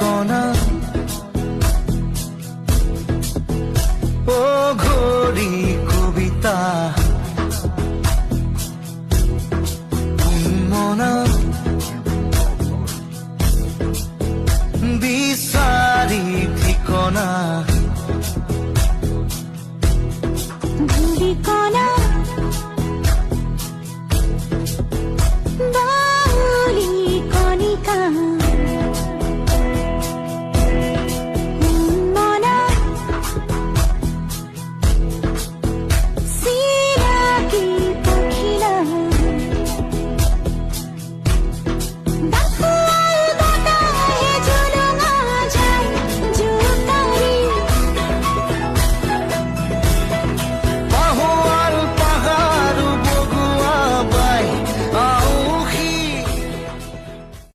কণা ও ঘড়ি কবিতা মনা বিচাৰি ঠিকনা ধূলিকণা বাউলি কণিকা মনা চিনাকি পখিলা